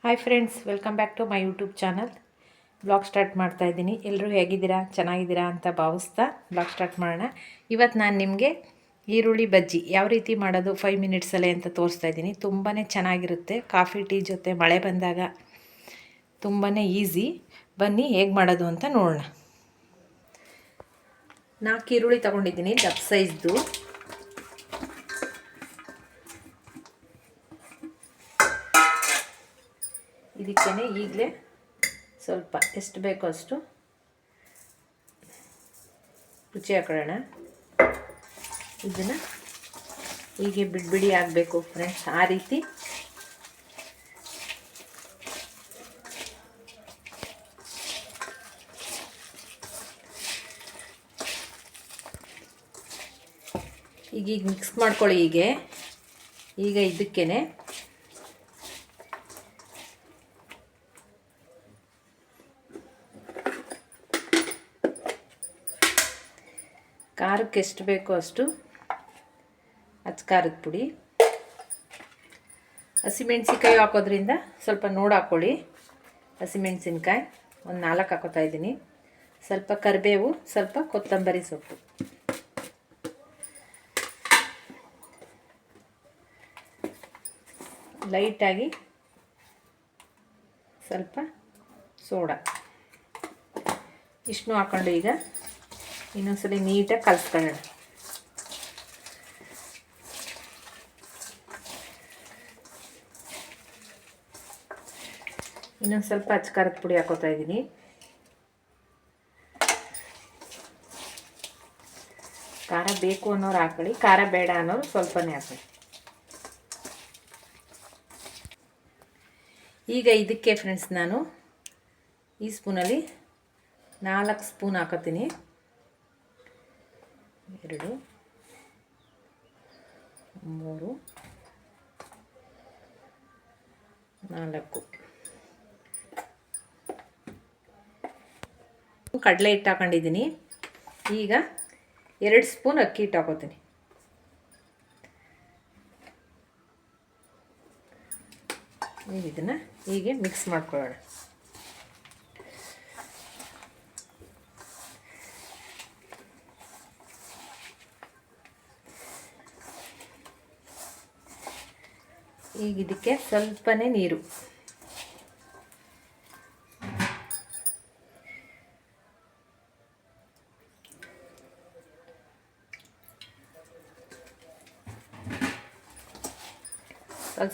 Hi friends, welcome back to my YouTube channel. Blog start ಮಾಡ್ತಾ ಇದ್ದೀನಿ. ಎಲ್ಲರೂ ಹೇಗಿದ್ದೀರಾ, ಚೆನ್ನಾಗಿದ್ದೀರಾ ಅಂತ ಭಾವಿಸ್ತಾ ಬ್ಲಾಗ್ ಸ್ಟಾರ್ಟ್ ಮಾಡೋಣ. ಇವತ್ತು ನಾನು ನಿಮಗೆ ಈರುಳ್ಳಿ ಬಜ್ಜಿ ಯಾವ ರೀತಿ ಮಾಡೋದು 5 ಮಿನಿಟ್ಸಲ್ಲೇ ಅಂತ ತೋರಿಸ್ತಾ ಇದ್ದೀನಿ. ತುಂಬಾ ಚೆನ್ನಾಗಿರುತ್ತೆ. ಕಾಫಿ ಟೀ ಜೊತೆ ಮಳೆ ಬಂದಾಗ ತುಂಬಾ ಈಸಿ. ಬನ್ನಿ ಹೇಗೆ ಮಾಡೋದು ಅಂತ ನೋಡೋಣ. 4 ಈರುಳ್ಳಿ ತೊಗೊಂಡಿದ್ದೀನಿ, ದಪ್ಪ ಸೈಜ್ದು. ಇದಕ್ಕೇ ಈಗಲೇ ಸ್ವಲ್ಪ ಎಷ್ಟು ಬೇಕೋ ಅಷ್ಟು ರುಚಿ ಹಾಕೊಳ್ಳೋಣ. ಇದನ್ನು ಹೀಗೆ ಬಿಡಿ ಆಗಬೇಕು ಫ್ರೆಂಡ್ಸ್, ಆ ರೀತಿ ಈಗ ಮಿಕ್ಸ್ ಮಾಡ್ಕೊಳ್ಳಿ. ಈಗ ಇದಕ್ಕೇನೆ ಖಾರಕ್ಕೆ ಎಷ್ಟು ಬೇಕೋ ಅಷ್ಟು ಖಾರದ ಪುಡಿ. ಹಸಿಮೆಣ್ಸಿನ್ಕಾಯಿ ಹಾಕೋದ್ರಿಂದ ಸ್ವಲ್ಪ ನೋಡಿ ಹಾಕ್ಕೊಳ್ಳಿ. ಹಸಿಮೆಣ್ಸಿನ್ಕಾಯಿ ಒಂದು 4 ಹಾಕೋತಾ ಇದ್ದೀನಿ. ಸ್ವಲ್ಪ ಕರಿಬೇವು, ಸ್ವಲ್ಪ ಕೊತ್ತಂಬರಿ ಸೊಪ್ಪು, ಲೈಟಾಗಿ ಸ್ವಲ್ಪ ಸೋಡಾ, ಇಷ್ಟನ್ನು ಹಾಕ್ಕೊಂಡು ಈಗ ಇನ್ನೊಂದ್ಸಲ ನೀಟಾಗಿ ಕಲಿಸ್ಕೊಳ್ಳೋಣ. ಇನ್ನೊಂದು ಸ್ವಲ್ಪ ಖಾರದ ಪುಡಿ ಹಾಕೋತಾ ಇದ್ದೀನಿ. ಖಾರ ಬೇಕು ಅನ್ನೋರು ಹಾಕೊಳ್ಳಿ, ಖಾರ ಬೇಡ ಅನ್ನೋರು ಸ್ವಲ್ಪನೇ ಹಾಕೊಳ್ಳಿ. ಈಗ ಇದಕ್ಕೆ ಫ್ರೆಂಡ್ಸ್ ನಾನು ಈ ಸ್ಪೂನಲ್ಲಿ 4 ಸ್ಪೂನ್ ಹಾಕೋತೀನಿ. 2, 3, 4 ಕಡಲೆ ಹಿಟ್ಟು ಹಾಕೊಂಡಿದ್ದೀನಿ. ಈಗ 2 ಸ್ಪೂನ್ ಅಕ್ಕಿ ಹಿಟ್ಟು ಹಾಕೋತೀನಿ. ಈಗ ಇದನ್ನು ಹೀಗೆ ಮಿಕ್ಸ್ ಮಾಡ್ಕೊಳ್ಳೋಣ. ಈಗ ಇದಕ್ಕೆ ಸ್ವಲ್ಪನೇ ನೀರು,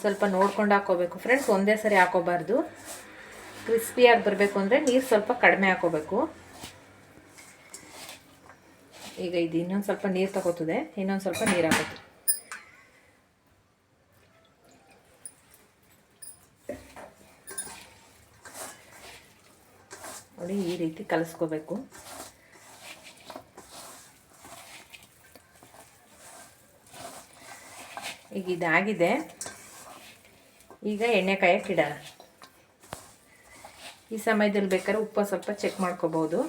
ಸ್ವಲ್ಪ ನೋಡ್ಕೊಂಡು ಹಾಕೋಬೇಕು ಫ್ರೆಂಡ್ಸ್, ಒಂದೇ ಸರಿ ಹಾಕೋಬಾರ್ದು. ಕ್ರಿಸ್ಪಿಯಾಗಿ ಬರಬೇಕು ಅಂದರೆ ನೀರು ಸ್ವಲ್ಪ ಕಡಿಮೆ ಹಾಕೋಬೇಕು. ಈಗ ಇದು ಇನ್ನೊಂದು ಸ್ವಲ್ಪ ನೀರು ತಗೋತದೆ, ಇನ್ನೊಂದು ಸ್ವಲ್ಪ ನೀರು ಹಾಕೋದು. ನೋಡಿ, ಈ ರೀತಿ ಕಲಿಸ್ಕೋಬೇಕು. ಈಗ ಇದಾಗಿದೆ. ಈಗ ಎಣ್ಣೆ ಕಾಯಕ್ಕೆ ಇಡೋಣ. ಈ ಸಮಯದಲ್ಲಿ ಬೇಕಾದ್ರೆ ಉಪ್ಪು ಸ್ವಲ್ಪ ಚೆಕ್ ಮಾಡ್ಕೋಬೋದು.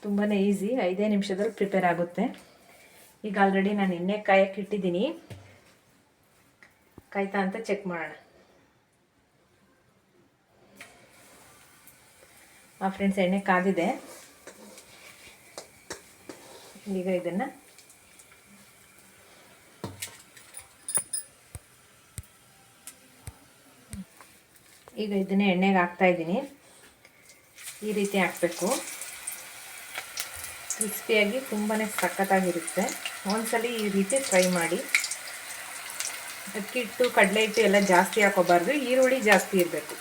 ತುಂಬಾ ಈಸಿ, 5 ನಿಮಿಷದಲ್ಲಿ ಪ್ರಿಪೇರ್ ಆಗುತ್ತೆ. ಈಗ ಆಲ್ರೆಡಿ ನಾನು ಎಣ್ಣೆ ಕಾಯಕ್ಕೆ ಇಟ್ಟಿದ್ದೀನಿ. ಕಾಯ್ತಾ ಅಂತ ಚೆಕ್ ಮಾಡೋಣ. ಫ್ರೆಂಡ್ಸ್, ಎಣ್ಣೆ ಕಾದಿದೆ. ಈಗ ಇದನ್ನು ಎಣ್ಣೆಗೆ ಹಾಕ್ತಾ ಇದ್ದೀನಿ. ಈ ರೀತಿ ಹಾಕಬೇಕು. ಕ್ರಿಸ್ಪಿಯಾಗಿ ತುಂಬಾ ಸಖತ್ತಾಗಿರುತ್ತೆ. ಒಂದ್ಸಲಿ ಈ ರೀತಿ ಟ್ರೈ ಮಾಡಿ. ಅಕ್ಕಿ ಹಿಟ್ಟು, ಕಡಲೆ ಹಿಟ್ಟು ಎಲ್ಲ ಜಾಸ್ತಿ ಹಾಕೋಬಾರ್ದು, ಈರುಳ್ಳಿ ಜಾಸ್ತಿ ಇರಬೇಕು.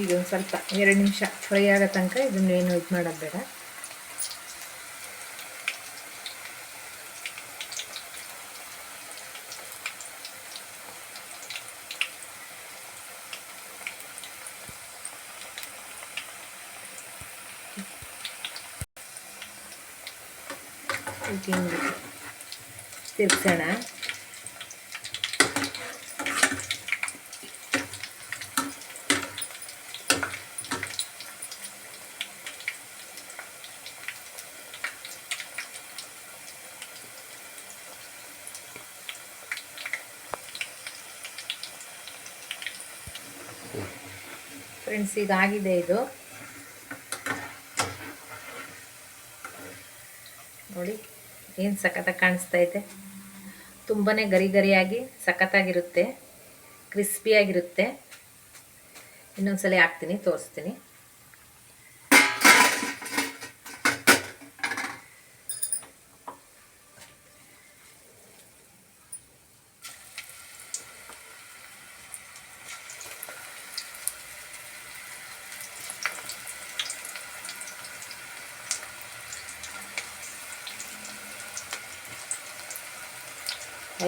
ಈಗ ಒಂದು ಸ್ವಲ್ಪ 2 ನಿಮಿಷ ಫ್ರೈ ಆಗೋ ತನಕ ಇದನ್ನೇನು ಇದು ಮಾಡೋದು ಬೇಡ. ತಿರ್ಸೋಣ. ಫ್ರೆಂಡ್ಸ್, ಈಗ ಆಗಿದೆ ಇದು. ನೋಡಿ ಏನು ಸಖತ್ತಾಗಿ ಕಾಣಿಸ್ತಾ ಇದೆ. ತುಂಬಾ ಗರಿ ಗರಿಯಾಗಿ ಸಖತ್ತಾಗಿರುತ್ತೆ, ಕ್ರಿಸ್ಪಿಯಾಗಿರುತ್ತೆ. ಇನ್ನೊಂದ್ಸಲ ಹಾಕ್ತೀನಿ, ತೋರಿಸ್ತೀನಿ.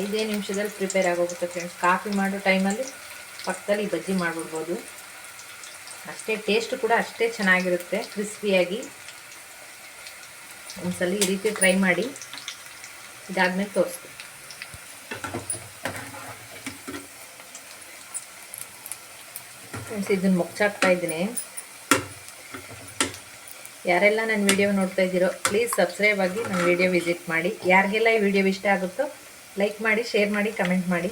ಐದೇ ನಿಮಿಷದಲ್ಲಿ ಪ್ರಿಪೇರ್ ಆಗೋಗುತ್ತೆ ಫ್ರೆಂಡ್ಸ್. ಕಾಫಿ ಮಾಡೋ ಟೈಮಲ್ಲಿ ಪಕ್ಕದಲ್ಲಿ ಬಜ್ಜಿ ಮಾಡಿಬಿಡ್ಬೋದು. ಅಷ್ಟೇ ಟೇಸ್ಟ್ ಕೂಡ ಅಷ್ಟೇ ಚೆನ್ನಾಗಿರುತ್ತೆ, ಕ್ರಿಸ್ಪಿಯಾಗಿ. ಒಂದ್ಸಲ ಈ ರೀತಿ ಟ್ರೈ ಮಾಡಿ. ಇದಾದ್ಮೇಲೆ ತೋರಿಸ್ತೀನಿ. ಫ್ರೆಂಡ್ಸ್, ಇದನ್ನು ಮುಚ್ಚಾಕ್ತಾ ಇದ್ದೀನಿ. ಯಾರೆಲ್ಲ ನನ್ನ ವಿಡಿಯೋ ನೋಡ್ತಾ ಇದ್ದೀರೋ ಪ್ಲೀಸ್ ಸಬ್ಸ್ಕ್ರೈಬ್ ಆಗಿ ನನ್ನ ವಿಡಿಯೋ ವಿಸಿಟ್ ಮಾಡಿ. ಯಾರಿಗೆಲ್ಲ ಈ ವಿಡಿಯೋ ಇಷ್ಟ ಆಗುತ್ತೋ ಲೈಕ್ ಮಾಡಿ, ಶೇರ್ ಮಾಡಿ, ಕಮೆಂಟ್ ಮಾಡಿ.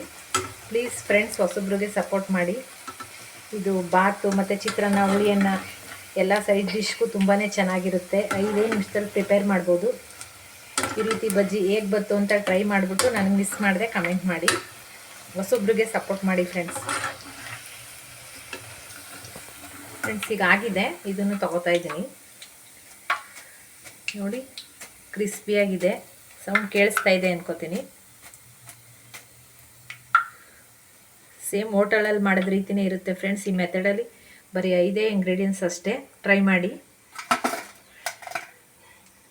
ಪ್ಲೀಸ್ ಫ್ರೆಂಡ್ಸ್, ಹೊಸಬ್ರಿಗೆ ಸಪೋರ್ಟ್ ಮಾಡಿ. ಇದು ಬಾತು ಮತ್ತು ಚಿತ್ರಾನ್ನ, ಹುಳಿಯನ್ನ ಎಲ್ಲ ಸೈಡ್ ಡಿಶ್ಗೂ ತುಂಬಾ ಚೆನ್ನಾಗಿರುತ್ತೆ. 5 ನಿಮಿಷದಲ್ಲಿ ಪ್ರಿಪೇರ್ ಮಾಡ್ಬೋದು. ಈ ರೀತಿ ಬಜ್ಜಿ ಹೇಗೆ ಬಂತು ಅಂತ ಟ್ರೈ ಮಾಡಿಬಿಟ್ಟು ನನಗೆ ಮಿಸ್ ಮಾಡಿದೆ ಕಮೆಂಟ್ ಮಾಡಿ. ಹೊಸಬ್ರಿಗೆ ಸಪೋರ್ಟ್ ಮಾಡಿ ಫ್ರೆಂಡ್ಸ್. ಈಗ ಆಗಿದೆ. ಇದನ್ನು ತಗೋತಾ ಇದ್ದೀನಿ. ನೋಡಿ, ಕ್ರಿಸ್ಪಿಯಾಗಿದೆ. ಸೌಂಡ್ ಕೇಳಿಸ್ತಾ ಇದೆ ಅನ್ಕೋತೀನಿ. ಸೇಮ್ ಹೋಟೆಲಲ್ಲಿ ಮಾಡಿದ ರೀತಿಯೇ ಇರುತ್ತೆ ಫ್ರೆಂಡ್ಸ್. ಈ ಮೆಥಡಲ್ಲಿ ಬರೀ 5 ಇಂಗ್ರೀಡಿಯೆಂಟ್ಸ್ ಅಷ್ಟೇ. ಟ್ರೈ ಮಾಡಿ.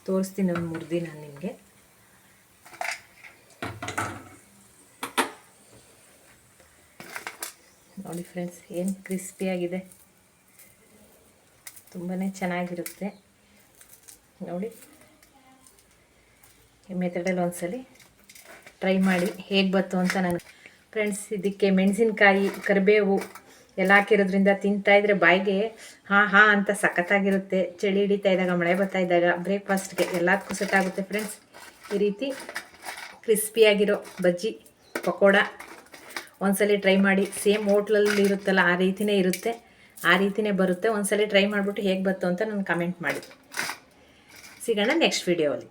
ತೋರಿಸ್ತೀನಿ ಒಂದು ಮುರ್ದಿ ನಾನು ನಿಮಗೆ. ನೋಡಿ ಫ್ರೆಂಡ್ಸ್, ಏನು ಕ್ರಿಸ್ಪಿಯಾಗಿದೆ, ತುಂಬಾ ಚೆನ್ನಾಗಿರುತ್ತೆ. ನೋಡಿ, ಈ ಮೆಥಡಲ್ಲಿ ಒಂದ್ಸಲಿ ಟ್ರೈ ಮಾಡಿ ಹೇಗೆ ಬಂತು ಅಂತ ನನಗೆ. ಫ್ರೆಂಡ್ಸ್, ಇದಕ್ಕೆ ಮೆಣಸಿನ್ಕಾಯಿ, ಕರಿಬೇವು ಎಲ್ಲ ಹಾಕಿರೋದ್ರಿಂದ ತಿಂತಾಯಿದ್ರೆ ಬಾಯಿಗೆ ಹಾ ಅಂತ ಸಖತ್ತಾಗಿರುತ್ತೆ. ಚಳಿ ಹಿಡಿತಾ ಇದ್ದಾಗ, ಮಳೆ ಬರ್ತಾ ಇದ್ದಾಗ, ಬ್ರೇಕ್ಫಾಸ್ಟ್ಗೆ ಎಲ್ಲದಕ್ಕೂ ಸೆಟ್ ಆಗುತ್ತೆ ಫ್ರೆಂಡ್ಸ್. ಈ ರೀತಿ ಕ್ರಿಸ್ಪಿಯಾಗಿರೋ ಬಜ್ಜಿ ಪಕೋಡ ಒಂದ್ಸಲಿ ಟ್ರೈ ಮಾಡಿ. ಸೇಮ್ ಹೋಟ್ಲಲ್ಲಿ ಇರುತ್ತಲ್ಲ ಆ ರೀತಿಯೇ ಇರುತ್ತೆ, ಆ ರೀತಿಯೇ ಬರುತ್ತೆ. ಒಂದ್ಸಲಿ ಟ್ರೈ ಮಾಡಿಬಿಟ್ಟು ಹೇಗೆ ಬಂತು ಅಂತ ನನಗೆ ಕಮೆಂಟ್ ಮಾಡಿ. ಸಿಗೋಣ ನೆಕ್ಸ್ಟ್ ವಿಡಿಯೋಲಿ.